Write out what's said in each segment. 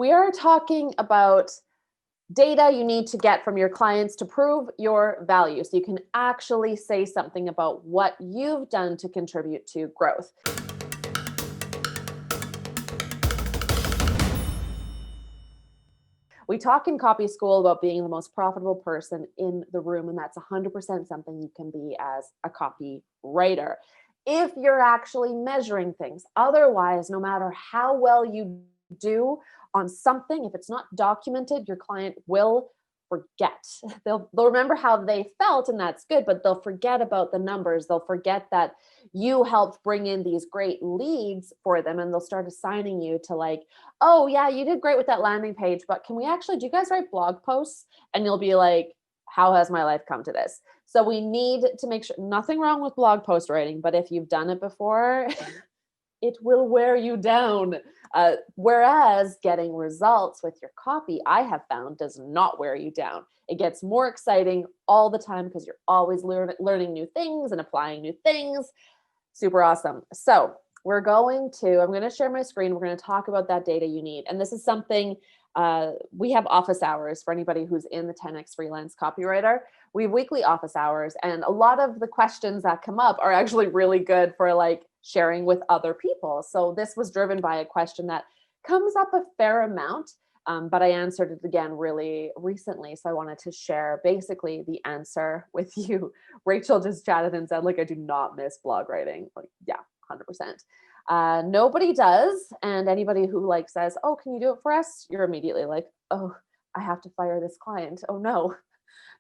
We are talking about data you need to get from your clients to prove your value, so you can actually say something about what you've done to contribute to growth. We talk in copy school about being the most profitable person in the room, and that's 100% something you can be as a copywriter if you're actually measuring things. Otherwise, no matter how well you do on something, if it's not documented, your client will forget. They'll remember how they felt, and that's good, but they'll forget about the numbers. They'll forget that you helped bring in these great leads for them, and they'll start assigning you to like, oh yeah, you did great with that landing page, but can we actually, do you guys write blog posts? And you'll be like, how has my life come to this? So we need to make sure, nothing wrong with blog post writing, but if you've done it before, it will wear you down. Whereas getting results with your copy, I have found, does not wear you down. It gets more exciting all the time because you're always learning new things and applying new things. Super awesome. So I'm going to share my screen. We're going to talk about that data you need. And this is something, we have office hours for anybody who's in the 10X freelance copywriter. We have weekly office hours, and a lot of the questions that come up are actually really good for like sharing with other people. So this was driven by a question that comes up a fair amount, but I answered it again really recently. So I wanted to share basically the answer with you. Rachel just chatted and said, like, I do not miss blog writing. Like, yeah, 100%. Nobody does. And anybody who like says, oh, can you do it for us? You're immediately like, oh, I have to fire this client. Oh no.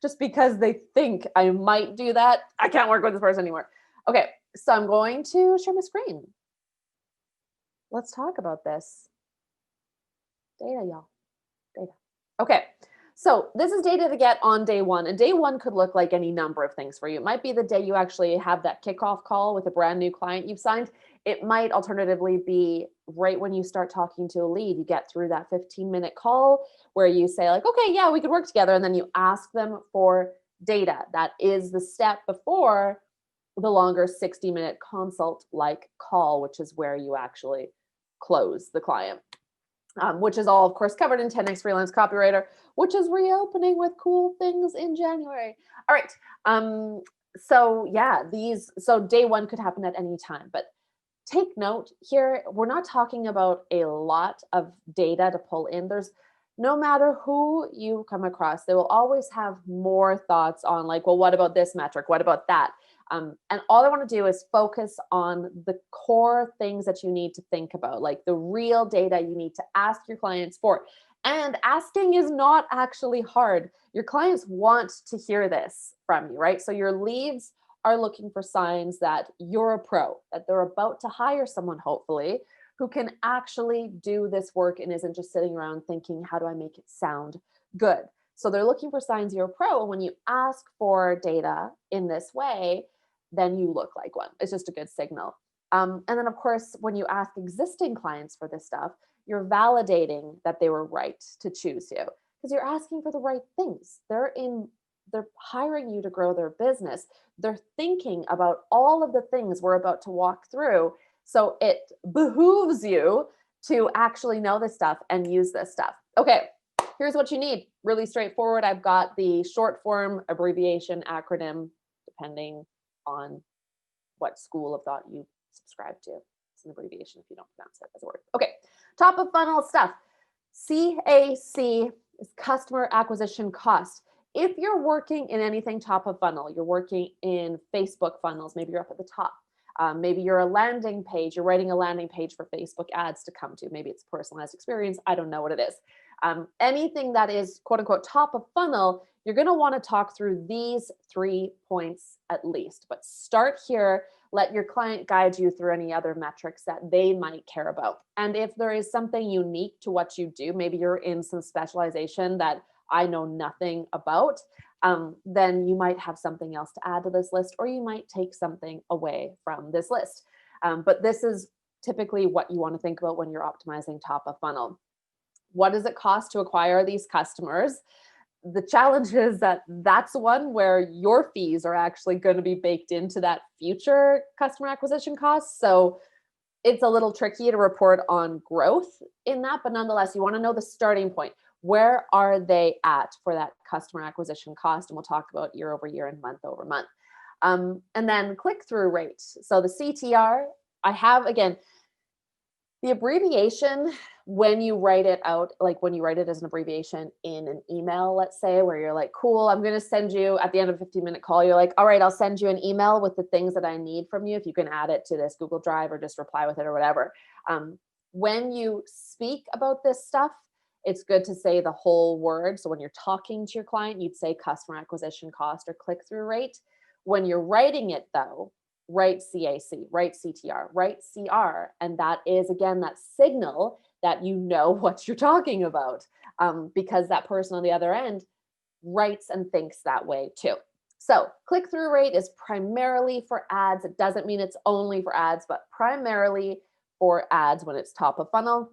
Just because they think I might do that, I can't work with this person anymore. Okay, so I'm going to share my screen. Let's talk about this. Data, y'all. Data. Okay, so this is data to get on day one. And day one could look like any number of things for you. It might be the day you actually have that kickoff call with a brand new client you've signed. It might alternatively be right when you start talking to a lead, you get through that 15-minute call where you say like, okay, yeah, we could work together. And then you ask them for data. That is the step before the longer 60-minute consult-like call, which is where you actually close the client. Which is all, of course, covered in 10X Freelance Copywriter, which is reopening with cool things in January. All right. So yeah, so day one could happen at any time, but take note here, we're not talking about a lot of data to pull in. There's, no matter who you come across, they will always have more thoughts on like, well, what about this metric? What about that? And all I want to do is focus on the core things that you need to think about, like the real data you need to ask your clients for. And asking is not actually hard. Your clients want to hear this from you, right? So your leads are looking for signs that you're a pro, that they're about to hire someone, hopefully, who can actually do this work and isn't just sitting around thinking, how do I make it sound good? So they're looking for signs you're a pro. And when you ask for data in this way, then you look like one. It's just a good signal. And then, of course, when you ask existing clients for this stuff, you're validating that they were right to choose you because you're asking for the right things. They're hiring you to grow their business. They're thinking about all of the things we're about to walk through. So it behooves you to actually know this stuff and use this stuff. Okay, here's what you need. Really straightforward. I've got the short form, abbreviation, acronym, depending on what school of thought you subscribe to. It's an abbreviation if you don't pronounce it as a word. Okay, top of funnel stuff. CAC is customer acquisition cost. If you're working in anything top of funnel, you're working in Facebook funnels, maybe you're up at the top. Maybe you're a landing page, you're writing a landing page for Facebook ads to come to. Maybe it's a personalized experience. I don't know what it is. Anything that is quote unquote top of funnel, you're going to want to talk through these 3 points at least, but start here. Let your client guide you through any other metrics that they might care about. And if there is something unique to what you do, maybe you're in some specialization that I know nothing about, then you might have something else to add to this list, or you might take something away from this list. But this is typically what you want to think about when you're optimizing top of funnel. What does it cost to acquire these customers? The challenge is that that's one where your fees are actually going to be baked into that future customer acquisition cost. So it's a little tricky to report on growth in that, but nonetheless, you want to know the starting point. Where are they at for that customer acquisition cost? And we'll talk about year over year and month over month. And then click-through rate. So the CTR, I have, again, the abbreviation, when you write it out, like when you write it as an abbreviation in an email, let's say, where you're like, cool, I'm going to send you at the end of a 15-minute call, you're like, all right, I'll send you an email with the things that I need from you. If you can add it to this Google Drive or just reply with it or whatever. When you speak about this stuff, it's good to say the whole word. So when you're talking to your client, you'd say customer acquisition cost or click-through rate. When you're writing it though, write CAC, write CTR, write CR. And that is, again, that signal that you know what you're talking about, because that person on the other end writes and thinks that way too. So click-through rate is primarily for ads. It doesn't mean it's only for ads, but primarily for ads when it's top of funnel.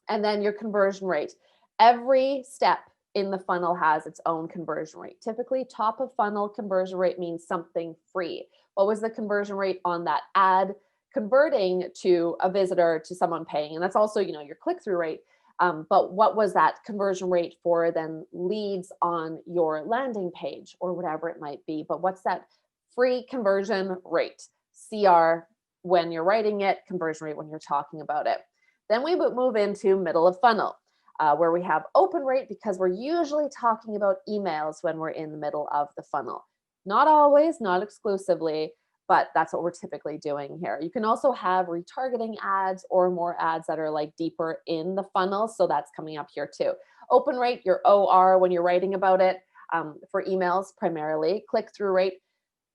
And then your conversion rate. Every step in the funnel has its own conversion rate. Typically, top of funnel conversion rate means something free. What was the conversion rate on that ad converting to a visitor, to someone paying? And that's also, your click-through rate. But what was that conversion rate for then leads on your landing page or whatever it might be? But what's that free conversion rate? CR when you're writing it, conversion rate when you're talking about it. Then we move into middle of funnel, where we have open rate, because we're usually talking about emails when we're in the middle of the funnel. Not always, not exclusively, but that's what we're typically doing here. You can also have retargeting ads or more ads that are like deeper in the funnel. So that's coming up here too. Open rate, your OR when you're writing about it, for emails primarily. Click-through rate,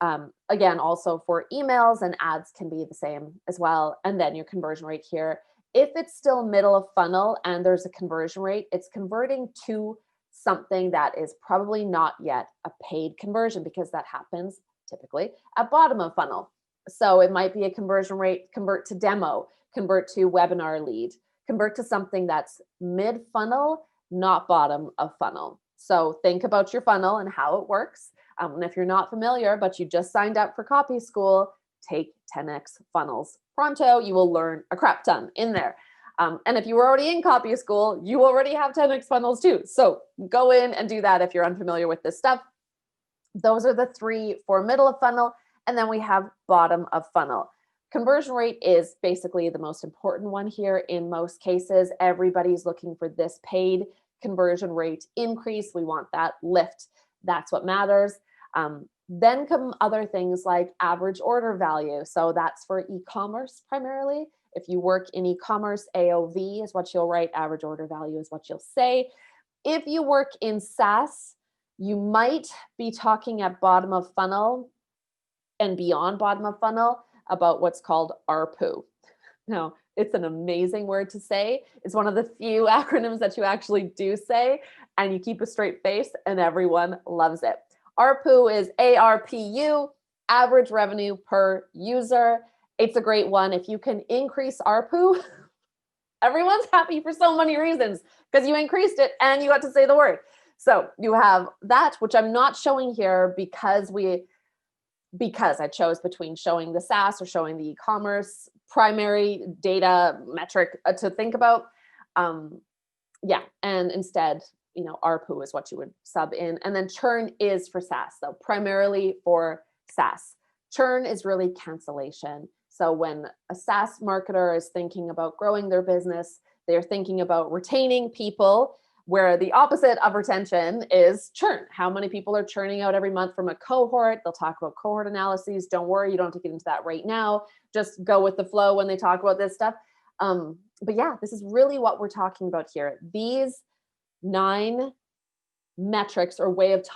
again, also for emails, and ads can be the same as well. And then your conversion rate here. If it's still middle of funnel and there's a conversion rate, it's converting to something that is probably not yet a paid conversion, because that happens typically at bottom of funnel. So it might be a conversion rate, convert to demo, convert to webinar lead, convert to something that's mid funnel, not bottom of funnel. So think about your funnel and how it works. And if you're not familiar, but you just signed up for Copy School, take 10x funnels pronto. You will learn a crap ton in there. And if you were already in Copy School, you already have 10x funnels too. So go in and do that if you're unfamiliar with this stuff. Those are the three for middle of funnel. And then we have bottom of funnel. Conversion rate is basically the most important one here in most cases. Everybody's looking for this paid conversion rate increase. We want that lift. That's what matters. Then come other things like average order value. So that's for e-commerce primarily. If you work in e-commerce, AOV is what you'll write. Average order value is what you'll say. If you work in SaaS, you might be talking at bottom of funnel and beyond bottom of funnel about what's called Arpu. Now, it's an amazing word to say. It's one of the few acronyms that you actually do say, and you keep a straight face and everyone loves it. Arpu is ARPU, average revenue per user. It's a great one. If you can increase Arpu, everyone's happy for so many reasons, because you increased it and you got to say the word. So you have that, which I'm not showing here because I chose between showing the SaaS or showing the e-commerce primary data metric to think about. And instead, Arpu is what you would sub in. And then churn is for SaaS, so primarily for SaaS. Churn is really cancellation. So when a SaaS marketer is thinking about growing their business, they're thinking about retaining people, where the opposite of retention is churn. How many people are churning out every month from a cohort? They'll talk about cohort analyses. Don't worry, you don't have to get into that right now. Just go with the flow when they talk about this stuff. But yeah, this is really what we're talking about here. These 9 metrics or ways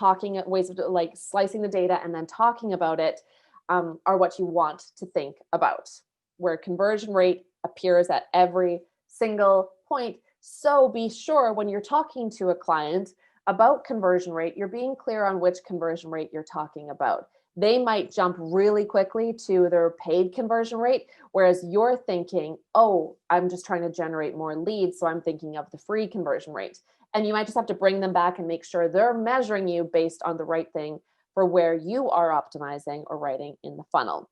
of like slicing the data and then talking about it are what you want to think about, where conversion rate appears at every single point. So be sure when you're talking to a client about conversion rate, you're being clear on which conversion rate you're talking about. They might jump really quickly to their paid conversion rate, whereas you're thinking, oh, I'm just trying to generate more leads, so I'm thinking of the free conversion rate. And you might just have to bring them back and make sure they're measuring you based on the right thing for where you are optimizing or writing in the funnel.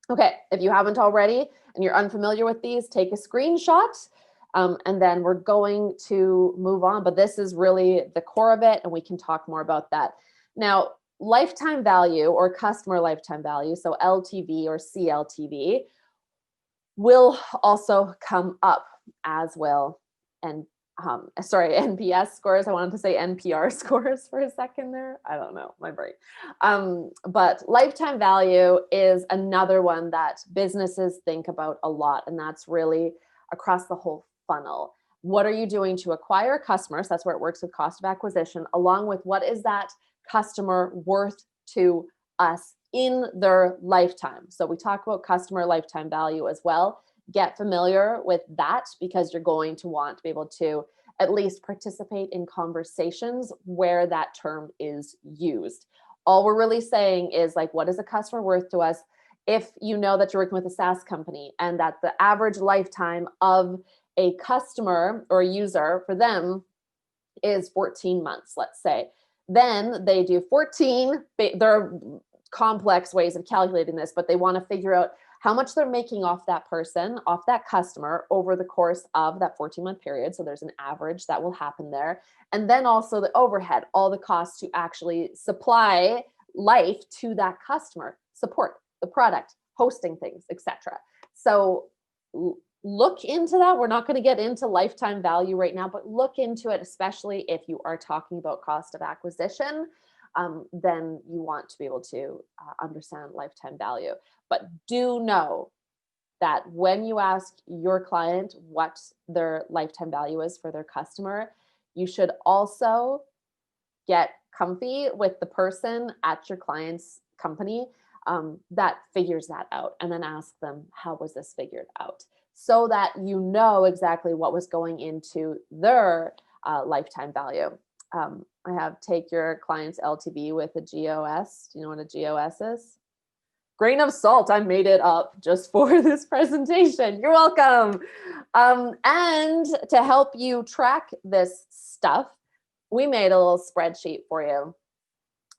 Okay, if you haven't already and you're unfamiliar with these, take a screenshot. And then we're going to move on, but this is really the core of it, and we can talk more about that. Now, lifetime value or customer lifetime value, so LTV or CLTV, will also come up, as will NPS scores. I wanted to say NPR scores for a second there. I don't know, my brain. But lifetime value is another one that businesses think about a lot, and that's really across the whole funnel. What are you doing to acquire customers? That's where it works with cost of acquisition, along with what is that customer worth to us in their lifetime. So we talk about customer lifetime value as well. Get familiar with that, because you're going to want to be able to at least participate in conversations where that term is used. All we're really saying is, like, what is a customer worth to us? If you know that you're working with a SaaS company and that the average lifetime of a customer or a user for them is 14 months, let's say, then they do 14. There are complex ways of calculating this, but they want to figure out how much they're making off that person, off that customer over the course of that 14-month period. So there's an average that will happen there. And then also the overhead, all the costs to actually supply life to that customer, support the product, hosting things, etc. So look into that. We're not going to get into lifetime value right now, but look into it, especially if you are talking about cost of acquisition. Then you want to be able to understand lifetime value. But do know that when you ask your client what their lifetime value is for their customer, you should also get comfy with the person at your client's company that figures that out, and then ask them, how was this figured out? So that you know exactly what was going into their lifetime value. I have take your client's LTV with a GOS. Do you know what a GOS is? Grain of salt. I made it up just for this presentation. You're welcome. And to help you track this stuff, we made a little spreadsheet for you.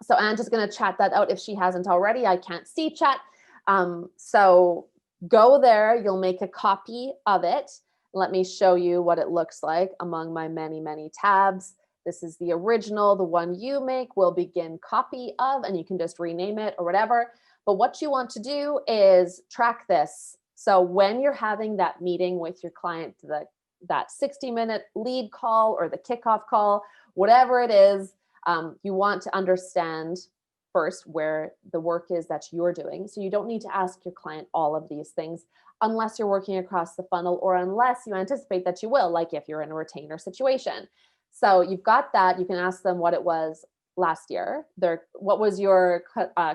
So Anne's just going to chat that out if she hasn't already. I can't see chat. So go there. You'll make a copy of it. Let me show you what it looks like among my many, many tabs. This is the original. The one you make will begin copy of, and you can just rename it or whatever. But what you want to do is track this. So when you're having that meeting with your client, that 60-minute lead call or the kickoff call, whatever it is, you want to understand first where the work is that you're doing. So you don't need to ask your client all of these things unless you're working across the funnel, or unless you anticipate that you will, like if you're in a retainer situation. So you've got that. You can ask them what it was last year. What was your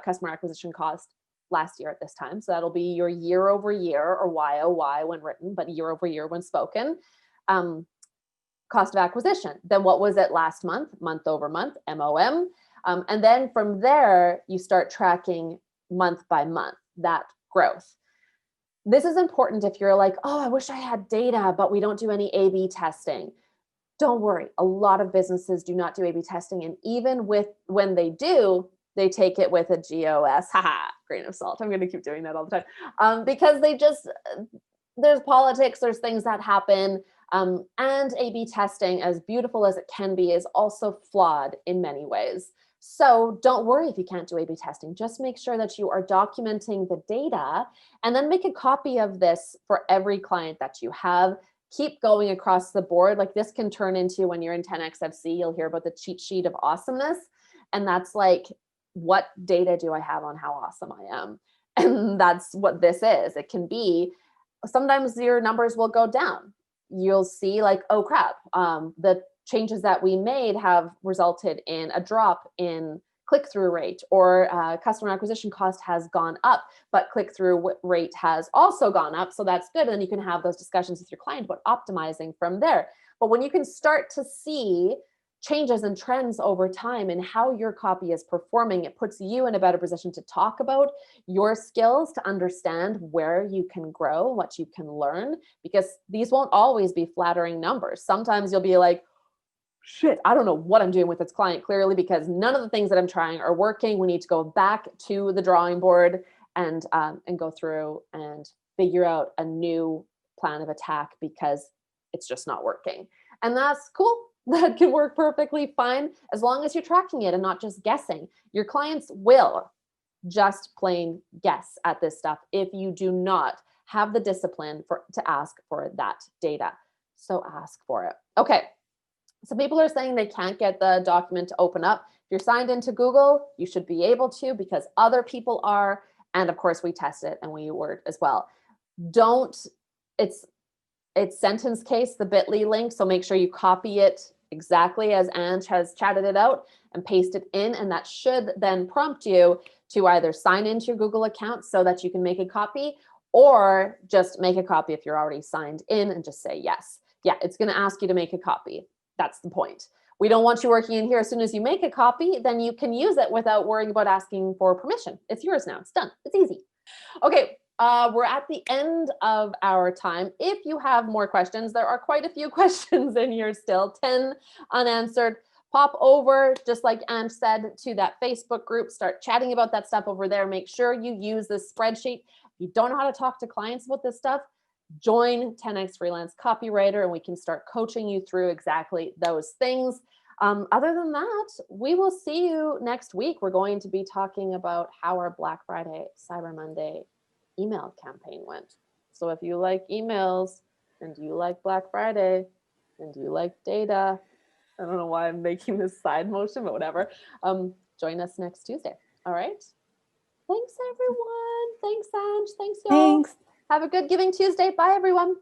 customer acquisition cost last year at this time? So that'll be your year over year, or YOY when written, but year over year when spoken. Cost of acquisition. Then what was it last month, month over month, MOM. And then from there, you start tracking month by month that growth. This is important if you're like, oh, I wish I had data, but we don't do any A/B testing. Don't worry. A lot of businesses do not do A/B testing. And even when they do, they take it with a GOS, grain of salt. I'm going to keep doing that all the time, because there's politics, there's things that happen. And A/B testing, as beautiful as it can be, is also flawed in many ways. So don't worry if you can't do A/B testing. Just make sure that you are documenting the data, and then make a copy of this for every client that you have. Keep going across the board. Like, this can turn into, when you're in 10XFC, you'll hear about the cheat sheet of awesomeness. And that's like, what data do I have on how awesome I am? And that's what this is. It can be, sometimes your numbers will go down. You'll see like, oh crap, the changes that we made have resulted in a drop in click-through rate, or customer acquisition cost has gone up, but click-through rate has also gone up. So that's good. And then you can have those discussions with your client about optimizing from there. But when you can start to see changes and trends over time and how your copy is performing, it puts you in a better position to talk about your skills, to understand where you can grow, what you can learn, because these won't always be flattering numbers. Sometimes you'll be like, shit, I don't know what I'm doing with this client, clearly, because none of the things that I'm trying are working. We need to go back to the drawing board and go through and figure out a new plan of attack because it's just not working. And that's cool. That can work perfectly fine as long as you're tracking it and not just guessing. Your clients will just plain guess at this stuff if you do not have the discipline to ask for that data. So ask for it. Okay. So people are saying they can't get the document to open up. If you're signed into Google, you should be able to because other people are. And of course, we test it and we word as well. It's sentence case, the bit.ly link. So make sure you copy it exactly as Ange has chatted it out and paste it in. And that should then prompt you to either sign into your Google account so that you can make a copy, or just make a copy if you're already signed in and just say yes. Yeah, it's going to ask you to make a copy. That's the point. We don't want you working in here. As soon as you make a copy, then you can use it without worrying about asking for permission. It's yours now. It's done. It's easy. Okay. We're at the end of our time. If you have more questions, there are quite a few questions in here still, 10 unanswered. Pop over, just like Ange said, to that Facebook group. Start chatting about that stuff over there. Make sure you use this spreadsheet. If you don't know how to talk to clients about this stuff, join 10x Freelance Copywriter and we can start coaching you through exactly those things. Other than that, we will see you next week. We're going to be talking about how our Black Friday, Cyber Monday email campaign went. So if you like emails and you like Black Friday and you like data, I don't know why I'm making this side motion, but whatever. Join us next Tuesday. All right. Thanks, everyone. Thanks, Ange. Thanks, y'all. Thanks. Have a good Giving Tuesday. Bye, everyone.